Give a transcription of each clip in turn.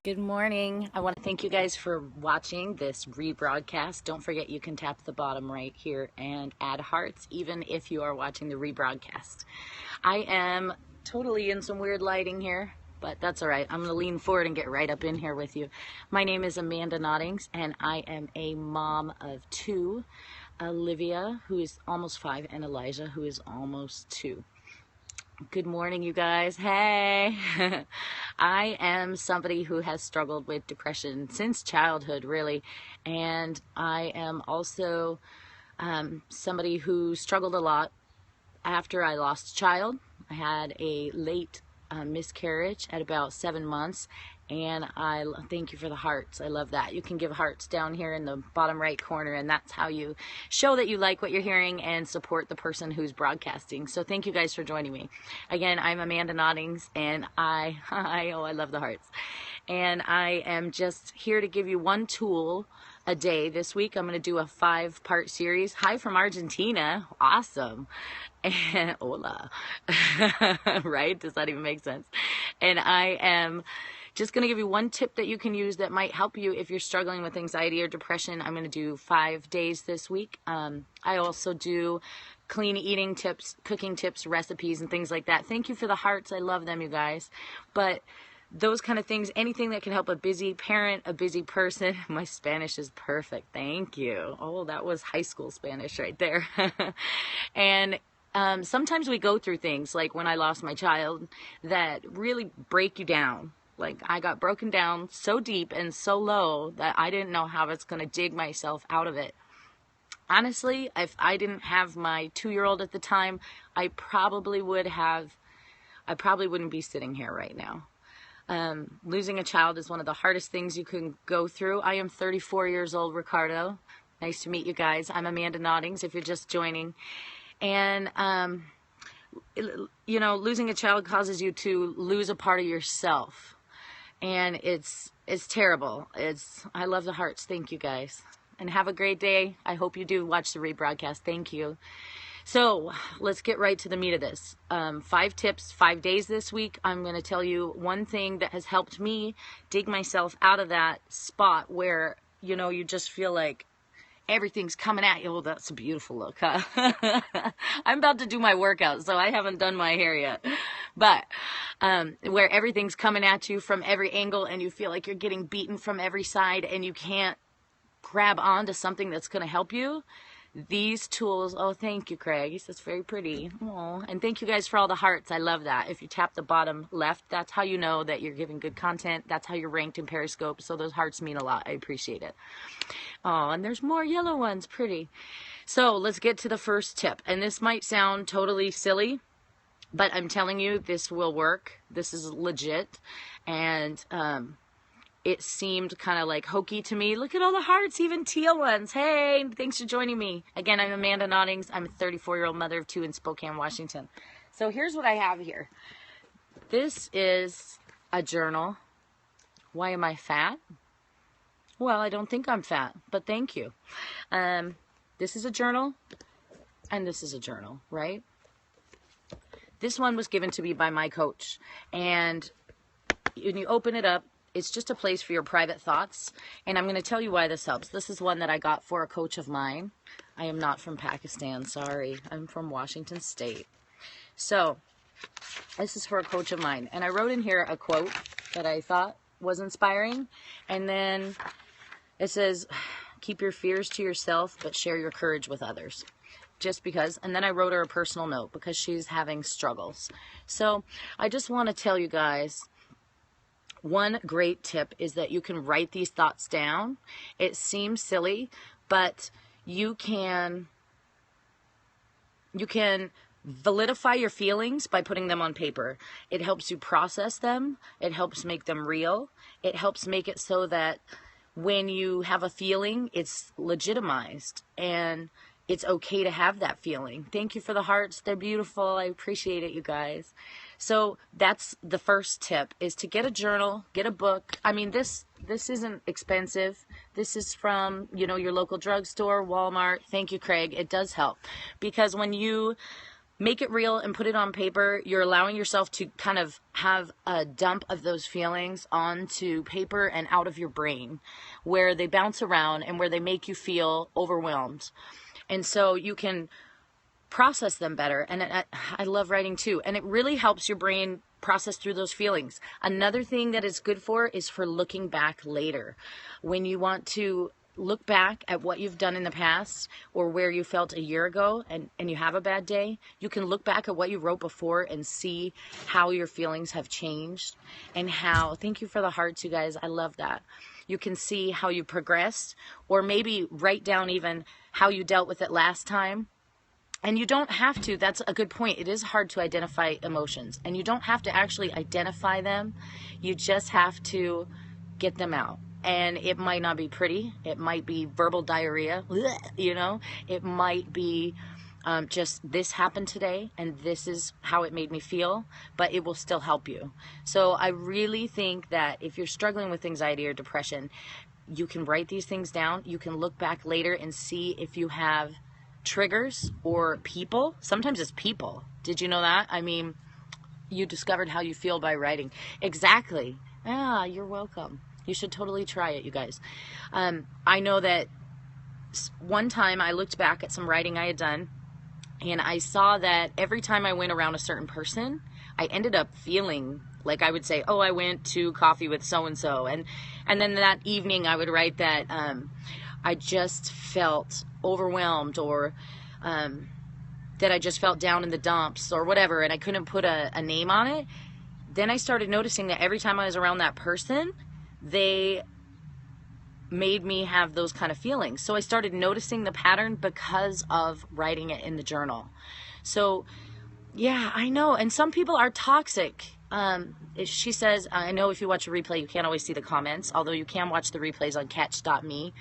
Good morning. I want to thank you guys for watching this rebroadcast. Don't forget you can tap the bottom right here and add hearts even if you are watching the rebroadcast. I am totally in some weird lighting here, but that's all right. I'm going to lean forward and get right up in here with you. My name is Amanda Noddings and I am a mom of two, Olivia, who is almost 5, and Elijah, who is almost 2. Good morning, you guys. Hey. I am somebody who has struggled with depression since childhood, really, and I am also somebody who struggled a lot after I lost a child. I had a late miscarriage at about 7 months, and I thank you for the hearts. I love that. You can give hearts down here in the bottom right corner, and that's how you show that you like what you're hearing and support the person who's broadcasting. So thank you guys for joining me. Again, I'm Amanda Noddings, and I love the hearts. And I am just here to give you one tool a day. This week I'm going to do a 5-part series. Hi from Argentina. Awesome. And hola. Right? Does that even make sense? And I am just going to give you one tip that you can use that might help you if you're struggling with anxiety or depression. I'm going to do 5 days this week. I also do clean eating tips, cooking tips, recipes, and things like that. Thank you for the hearts. I love them, you guys. But those kind of things, anything that can help a busy parent, a busy person. My Spanish is perfect. Thank you. Oh, that was high school Spanish right there. And sometimes we go through things like when I lost my child that really break you down. Like I got broken down so deep and so low that I didn't know how I was going to dig myself out of it. Honestly, if I didn't have my 2-year-old at the time, I probably wouldn't be sitting here right now. Losing a child is one of the hardest things you can go through. I am 34 years old, Ricardo. Nice to meet you guys. I'm Amanda Noddings, if you're just joining. And, you know, losing a child causes you to lose a part of yourself. And it's terrible. I love the hearts. Thank you guys. And have a great day. I hope you do watch the rebroadcast. Thank you. So let's get right to the meat of this. 5 tips, 5 days this week. I'm going to tell you one thing that has helped me dig myself out of that spot where, you know, you just feel like everything's coming at you. Oh, that's a beautiful look, huh? I'm about to do my workout, so I haven't done my hair yet. But where everything's coming at you from every angle and you feel like you're getting beaten from every side and you can't grab onto something that's going to help you. These tools, oh, thank you, Craig. He says very pretty. Aww. And thank you guys for all the hearts. I love that. If you tap the bottom left, that's how you know that you're giving good content. That's how you're ranked in Periscope. So those hearts mean a lot. I appreciate it. Oh, and there's more yellow ones. Pretty. So let's get to the first tip. And this might sound totally silly, but I'm telling you, this will work. This is legit. And, it seemed kind of like hokey to me. Look at all the hearts, even teal ones. Hey, thanks for joining me. Again, I'm Amanda Noddings. I'm a 34-year-old mother of 2 in Spokane, Washington. So here's what I have here. This is a journal. Why am I fat? Well, I don't think I'm fat, but thank you. This is a journal, and this is a journal, right? This one was given to me by my coach, and when you open it up, it's just a place for your private thoughts, and I'm going to tell you why this helps. This is one that I got for a coach of mine. I am not from Pakistan, sorry. I'm from Washington State. So, this is for a coach of mine, and I wrote in here a quote that I thought was inspiring, and then it says, keep your fears to yourself, but share your courage with others. Just because, and then I wrote her a personal note because she's having struggles. So, I just want to tell you guys, one great tip is that you can write these thoughts down. It seems silly, but you can validify your feelings by putting them on paper. It helps you process them. It helps make them real. It helps make it so that when you have a feeling, it's legitimized and it's okay to have that feeling. Thank you for the hearts. They're beautiful. I appreciate it, you guys. So that's the first tip, is to get a journal, get a book. I mean, this isn't expensive. This is from, you know, your local drugstore, Walmart. Thank you, Craig. It does help because when you make it real and put it on paper. You're allowing yourself to kind of have a dump of those feelings onto paper and out of your brain, where they bounce around and where they make you feel overwhelmed. And so you can process them better. And I love writing too. And it really helps your brain process through those feelings. Another thing that it's good for is for looking back later. When you want to look back at what you've done in the past or where you felt a year ago and you have a bad day, you can look back at what you wrote before and see how your feelings have changed and how, thank you for the hearts, you guys. I love that. You can see how you progressed, or maybe write down even how you dealt with it last time. And you don't have to, that's a good point. It is hard to identify emotions, and you don't have to actually identify them. You just have to get them out. And it might not be pretty. It might be verbal diarrhea, you know. It might be just this happened today and this is how it made me feel, but it will still help you. So I really think that if you're struggling with anxiety or depression, you can write these things down. You can look back later and see if you have triggers or people. Sometimes it's people. Did you know that? I mean, you discovered how you feel by writing. Exactly. Ah, you're welcome. You should totally try it, you guys. I know that one time I looked back at some writing I had done, and I saw that every time I went around a certain person, I ended up feeling like I would say, oh, I went to coffee with so-and-so. And then that evening I would write that I just felt overwhelmed, or that I just felt down in the dumps or whatever, and I couldn't put a name on it. Then I started noticing that every time I was around that person, they made me have those kind of feelings. So I started noticing the pattern because of writing it in the journal. So yeah, I know. And some people are toxic. She says, I know if you watch a replay, you can't always see the comments, although you can watch the replays on catch.me.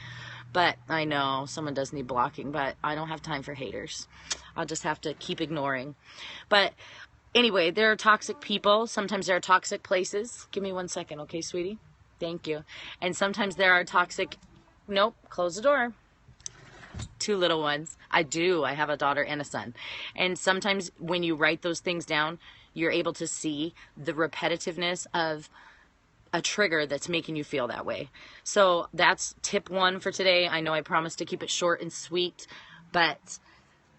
But I know someone does need blocking, but I don't have time for haters. I'll just have to keep ignoring. But anyway, there are toxic people. Sometimes there are toxic places. Give me 1 second, okay, sweetie? Thank you. And sometimes there are toxic, nope, close the door. 2 little ones. I do. I have a daughter and a son. And sometimes when you write those things down, you're able to see the repetitiveness of a trigger that's making you feel that way. So that's tip 1 for today. I know I promised to keep it short and sweet, but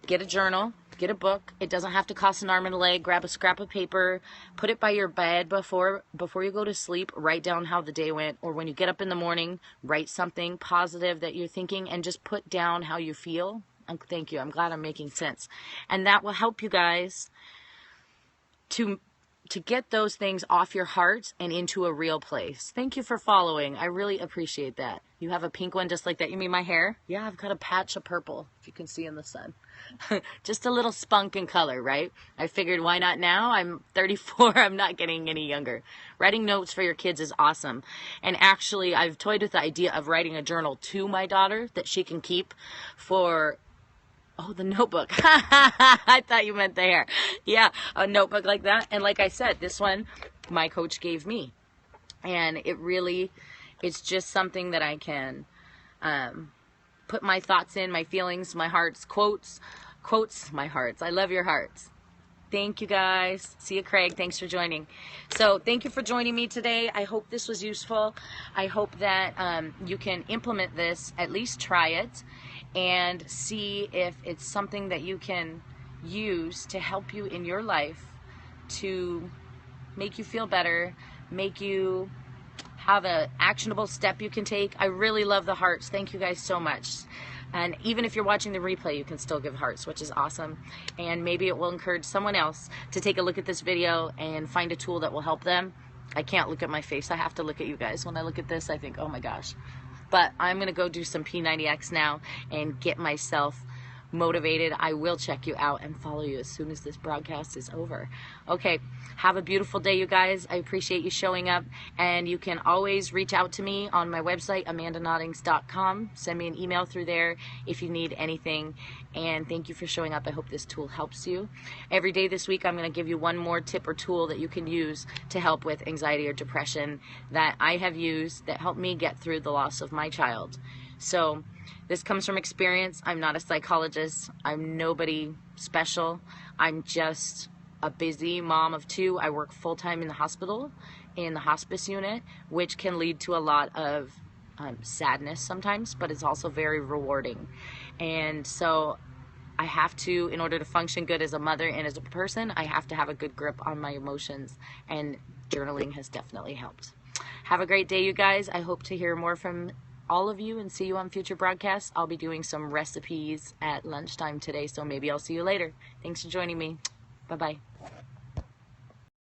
get a journal, get a book. It doesn't have to cost an arm and a leg. Grab a scrap of paper, put it by your bed before you go to sleep. Write down how the day went, or when you get up in the morning, write something positive that you're thinking and just put down how you feel. Thank you. I'm glad I'm making sense. And that will help you guys to get those things off your heart and into a real place. Thank you for following. I really appreciate that. You have a pink one just like that. You mean my hair? Yeah, I've got a patch of purple, if you can see in the sun. Just a little spunk in color, right? I figured, why not now? I'm 34. I'm not getting any younger. Writing notes for your kids is awesome. And actually, I've toyed with the idea of writing a journal to my daughter that she can keep for... Oh, the notebook. I thought you meant the hair. Yeah, a notebook like that. And like I said, this one my coach gave me. And it's just something that I can put my thoughts in, my feelings, my hearts, quotes, my hearts. I love your hearts. Thank you, guys. See you, Craig. Thanks for joining. So thank you for joining me today. I hope this was useful. I hope that you can implement this, at least try it, and see if it's something that you can use to help you in your life to make you feel better, make you have an actionable step you can take. I really love the hearts. Thank you guys so much. And even if you're watching the replay, you can still give hearts, which is awesome. And maybe it will encourage someone else to take a look at this video and find a tool that will help them. I can't look at my face. I have to look at you guys. When I look at this, I think, oh my gosh. But I'm going to go do some P90X now and get myself motivated. I will check you out and follow you as soon as this broadcast is over. Okay, have a beautiful day, you guys. I appreciate you showing up. And you can always reach out to me on my website, amandanoddings.com. Send me an email through there if you need anything. And thank you for showing up. I hope this tool helps you. Every day this week, I'm going to give you one more tip or tool that you can use to help with anxiety or depression that I have used that helped me get through the loss of my child. So this comes from experience. I'm not a psychologist. I'm nobody special. I'm just a busy mom of two. I work full-time in the hospital, in the hospice unit, which can lead to a lot of sadness sometimes, but it's also very rewarding. And so I have to, in order to function good as a mother and as a person, I have to have a good grip on my emotions, and journaling has definitely helped. Have a great day, you guys. I hope to hear more from all of you and see you on future broadcasts. I'll be doing some recipes at lunchtime today, so maybe I'll see you later. Thanks for joining me. Bye-bye.